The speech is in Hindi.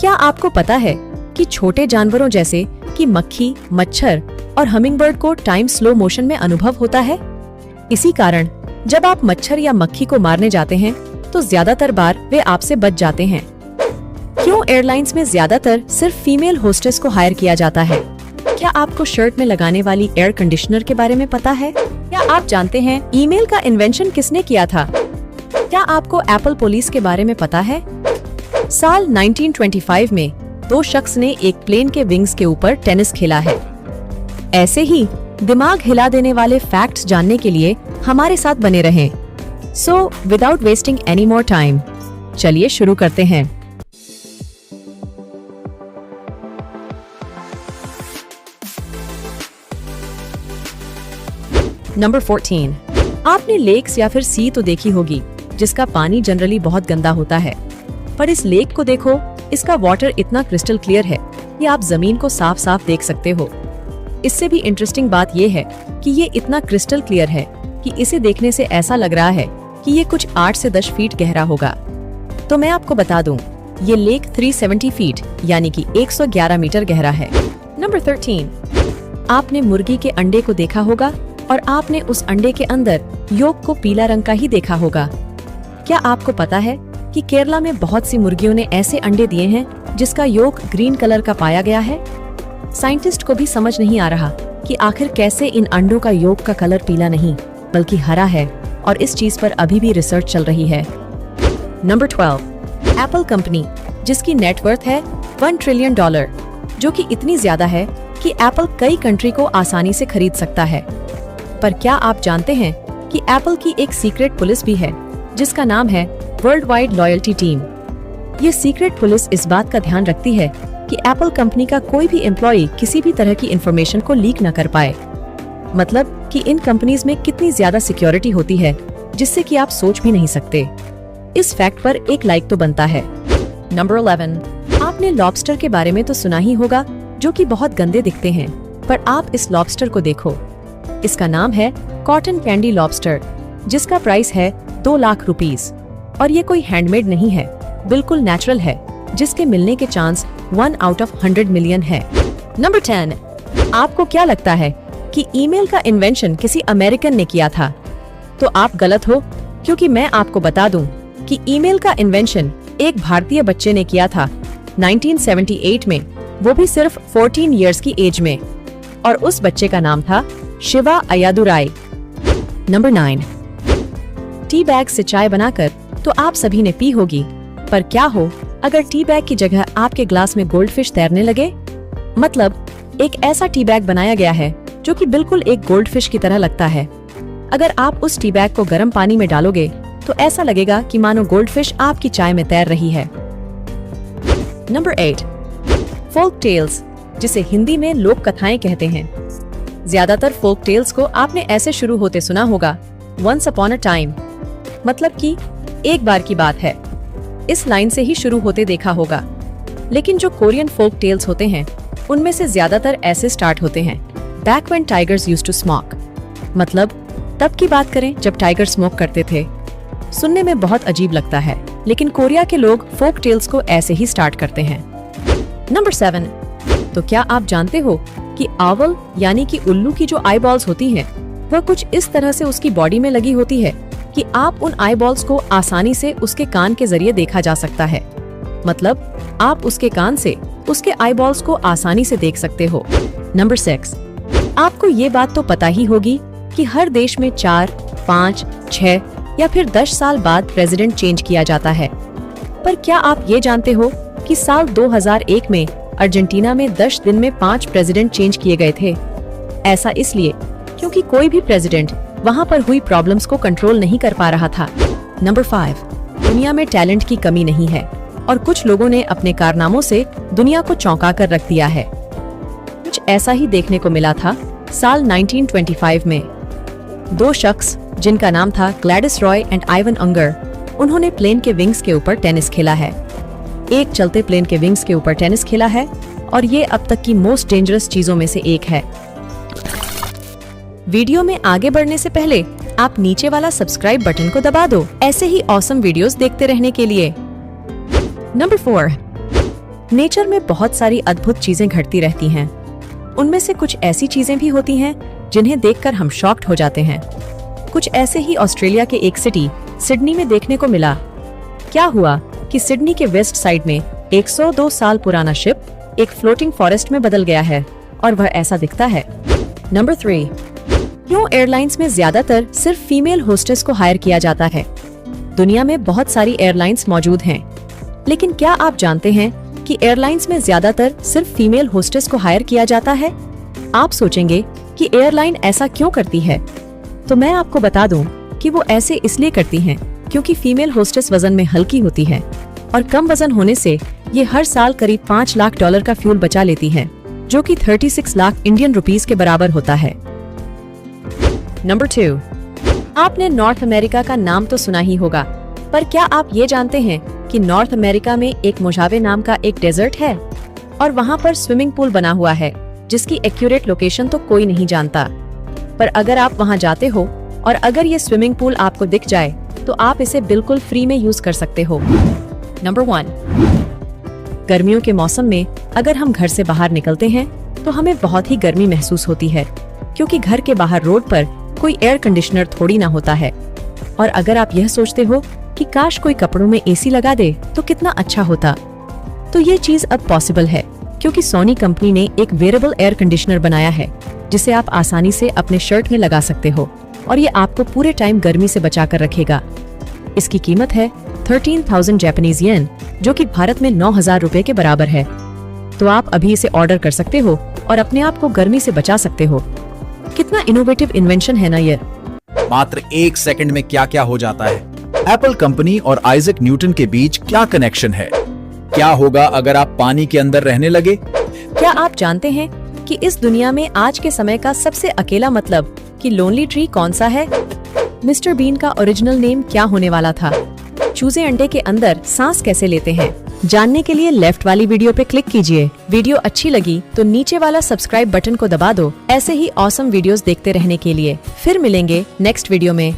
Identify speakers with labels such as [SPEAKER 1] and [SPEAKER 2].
[SPEAKER 1] क्या आपको पता है कि छोटे जानवरों जैसे कि मक्खी, मच्छर और हमिंगबर्ड को टाइम स्लो मोशन में अनुभव होता है? इसी कारण जब आप मच्छर या मक्खी को मारने जाते हैं तो ज्यादातर बार वे आपसे बच जाते हैं। क्यों एयरलाइंस में ज्यादातर सिर्फ फीमेल होस्टेस को हायर किया जाता है? क्या आपको शर्ट में लगाने वाली एयर कंडीशनर के बारे में पता है? क्या आप जानते हैं ईमेल का इन्वेंशन किसने किया था? क्या आपको एप्पल पुलिस के बारे में पता है? साल 1925 में 2 शख्स ने एक प्लेन के विंग्स के ऊपर टेनिस खेला है। ऐसे ही दिमाग हिला देने वाले फैक्ट्स जानने के लिए हमारे साथ बने रहें। So without wasting any more time, चलिए शुरू करते हैं। नंबर 14। आपने लेक्स या फिर सी तो देखी होगी जिसका पानी जनरली बहुत गंदा होता है, पर इस लेक को देखो, इसका वाटर इतना क्रिस्टल क्लियर है कि आप जमीन को साफ साफ देख सकते हो। इससे भी इंटरेस्टिंग बात ये है कि ये इतना क्रिस्टल क्लियर है कि इसे देखने से ऐसा लग रहा है कि ये कुछ 8 से 10 फीट गहरा होगा। तो मैं आपको बता दूं, ये लेक 370 फीट यानी कि 111 मीटर गहरा है। नंबर 13। आपने मुर्गी के अंडे को देखा होगा और आपने उस अंडे के अंदर योक को पीला रंग का ही देखा होगा। क्या आपको पता है कि केरला में बहुत सी मुर्गियों ने ऐसे अंडे दिए हैं जिसका योक ग्रीन कलर का पाया गया है? साइंटिस्ट को भी समझ नहीं आ रहा कि आखिर कैसे इन अंडों का योक का कलर पीला नहीं बल्कि हरा है, और इस चीज पर अभी भी रिसर्च चल रही है। नंबर 12। एप्पल कंपनी जिसकी नेटवर्थ है $1 ट्रिलियन, जो कि इतनी ज्यादा है कि एप्पल कई कंट्री को आसानी से खरीद सकता है। पर क्या आप जानते हैं कि एप्पल की एक सीक्रेट पुलिस भी है जिसका नाम है वर्ल्ड वाइड लॉयल्टी टीम। ये सीक्रेट पुलिस इस बात का ध्यान रखती है कि एप्पल कंपनी का कोई भी एम्प्लॉय किसी भी तरह की इंफॉर्मेशन को लीक न कर पाए। मतलब कि इन कंपनीज में कितनी ज्यादा सिक्योरिटी होती है जिससे कि आप सोच भी नहीं सकते। इस फैक्ट पर एक लाइक तो बनता है। नंबर 11। आपने लॉबस्टर के बारे में तो सुना ही होगा, जो कि बहुत गंदे दिखते हैं, पर आप इस लॉबस्टर को देखो। इसका नाम है कॉटन कैंडी लॉबस्टर, जिसका प्राइस है 2 लाख रुपीस, और ये कोई हैंडमेड नहीं है, बिल्कुल नेचुरल है, जिसके मिलने के चांस 1 आउट ऑफ 100 मिलियन है। नंबर 10। आपको क्या लगता है कि ईमेल का इन्वेंशन किसी अमेरिकन ने किया था? तो आप गलत हो, क्योंकि मैं आपको बता दूं कि ईमेल का इन्वेंशन एक भारतीय बच्चे ने किया था 1978 में, वो भी सिर्फ 14 इयर्स की एज में, और उस बच्चे का नाम था Shiva Ayyadurai. Number 9। Tea bag से चाय बनाकर तो आप सभी ने पी होगी, पर क्या हो अगर टी बैग की जगह आपके ग्लास में गोल्डफिश तैरने लगे? मतलब एक ऐसा टी बैग बनाया गया है जो कि बिल्कुल एक गोल्डफिश की तरह लगता है। अगर आप उस टी बैग को गर्म पानी में डालोगे तो ऐसा लगेगा कि मानो गोल्डफिश आपकी चाय में तैर रही है। नंबर 8। फोल्क टेल्स, जिसे हिंदी में लोक कथाएं कहते हैं। ज्यादातर फोल्क टेल्स को आपने ऐसे शुरू होते सुना होगा, वंस अपॉन अ टाइम, मतलब कि एक बार की बात है, इस लाइन से ही शुरू होते देखा होगा। लेकिन जो कोरियन फोल्क टेल्स होते हैं उनमें से ज्यादातर ऐसे स्टार्ट होते हैं, back when tigers used to smoke, मतलब तब की बात करें जब टाइगर स्मोक करते थे। सुनने में बहुत अजीब लगता है, लेकिन कोरिया के लोग फोक टेल्स को ऐसे ही स्टार्ट करते हैं। नंबर 7। तो क्या आप जानते हो कि आवल यानी कि उल्लू की जो आई बॉल्स होती हैं, वह कुछ इस तरह से उसकी बॉडी में लगी होती है कि आप उन आई बॉल्स को आसानी से उसके कान के जरिए देखा जा सकता है। मतलब आप उसके कान से उसके आई बॉल्स को आसानी से देख सकते हो। नंबर 6। आपको ये बात तो पता ही होगी कि हर देश में 4, 5, 6 या फिर 10 साल बाद प्रेसिडेंट चेंज किया जाता है। पर क्या आप ये जानते हो कि साल 2001 में अर्जेंटीना में 10 दिन में 5 प्रेसिडेंट चेंज किए गए थे? ऐसा इसलिए क्योंकि कोई भी प्रेसिडेंट वहाँ पर हुई प्रॉब्लम्स को कंट्रोल नहीं कर पा रहा था। नंबर 5। दुनिया में टैलेंट की कमी नहीं है, और कुछ लोगों ने अपने कारनामों से दुनिया को चौंका कर रख दिया है। कुछ ऐसा ही देखने को मिला था साल 1925 में। 2 शख्स जिनका नाम था ग्लैडिस रॉय एंड आइवन अंगर, उन्होंने प्लेन के विंग्स के ऊपर टेनिस खेला है। एक चलते प्लेन के विंग्स के ऊपर टेनिस खेला है, और ये अब तक की मोस्ट डेंजरस चीजों में से एक है। वीडियो में आगे बढ़ने से पहले आप नीचे वाला सब्सक्राइब बटन को दबा दो, ऐसे ही ऑसम वीडियोस देखते रहने के लिए। नंबर 4। नेचर में बहुत सारी अद्भुत चीजें घटती रहती हैं। उनमें से कुछ ऐसी चीजें भी होती हैं जिन्हें देखकर हम शॉक्ड हो जाते हैं। कुछ ऐसे ही ऑस्ट्रेलिया के एक सिटी सिडनी में देखने को मिला। क्या हुआ कि सिडनी के वेस्ट साइड में 102 साल पुराना शिप एक फ्लोटिंग फॉरेस्ट में बदल गया है और वह ऐसा दिखता है। नंबर 3, क्यों एयरलाइंस में ज्यादातर सिर्फ फीमेल होस्टेस को हायर किया जाता है? दुनिया में बहुत सारी एयरलाइंस मौजूद हैं, लेकिन क्या आप जानते हैं कि एयरलाइंस में ज्यादातर सिर्फ फीमेल होस्टेस को हायर किया जाता है? आप सोचेंगे कि एयरलाइन ऐसा क्यों करती है, तो मैं आपको बता दूं कि वो ऐसे इसलिए करती हैं क्योंकि फीमेल होस्टेस वजन में हल्की होती है और कम वजन होने से ये हर साल करीब $5 लाख का फ्यूल बचा लेती है, जो कि 36 लाख इंडियन रुपीस के बराबर होता है। नंबर 2, आपने नॉर्थ अमेरिका का नाम तो सुना ही होगा, पर क्या आप ये जानते हैं कि नॉर्थ अमेरिका में एक मोजावे नाम का एक डेजर्ट है और वहाँ पर स्विमिंग पूल बना हुआ है जिसकी एक्यूरेट लोकेशन तो कोई नहीं जानता। पर अगर आप वहाँ जाते हो और अगर ये स्विमिंग पूल आपको दिख जाए तो आप इसे बिल्कुल फ्री में यूज कर सकते हो। नंबर 1, गर्मियों के मौसम में अगर हम घर से बाहर निकलते हैं तो हमें बहुत ही गर्मी महसूस होती है, क्योंकि घर के बाहर रोड पर कोई एयर कंडीशनर थोड़ी ना होता है। और अगर आप यह सोचते हो कि काश कोई कपड़ों में एसी लगा दे तो कितना अच्छा होता, तो ये चीज अब पॉसिबल है, क्योंकि सोनी कंपनी ने एक वेरेबल एयर कंडीशनर बनाया है जिसे आप आसानी से अपने शर्ट में लगा सकते हो और ये आपको पूरे टाइम गर्मी से बचा कर रखेगा। इसकी कीमत है 13,000 जापानीज येन, जो कि भारत में 9,000 रुपए के बराबर है। तो आप अभी इसे ऑर्डर कर सकते हो और अपने आप को गर्मी से बचा सकते हो। कितना इनोवेटिव इन्वेंशन है ना ये।
[SPEAKER 2] मात्र 1 सेकंड में क्या क्या हो जाता है। एप्पल कंपनी और आइजैक न्यूटन के बीच क्या कनेक्शन है? क्या होगा अगर आप पानी के अंदर रहने लगे?
[SPEAKER 1] क्या आप जानते हैं कि इस दुनिया में आज के समय का सबसे अकेला मतलब कि लोनली ट्री कौन सा है? मिस्टर बीन का ओरिजिनल नेम क्या होने वाला था? चूजे अंडे के अंदर सांस कैसे लेते हैं? जानने के लिए लेफ्ट वाली वीडियो पे क्लिक कीजिए। वीडियो अच्छी लगी तो नीचे वाला सब्सक्राइब बटन को दबा दो, ऐसे ही ऑसम वीडियोस देखते रहने के लिए। फिर मिलेंगे नेक्स्ट वीडियो में।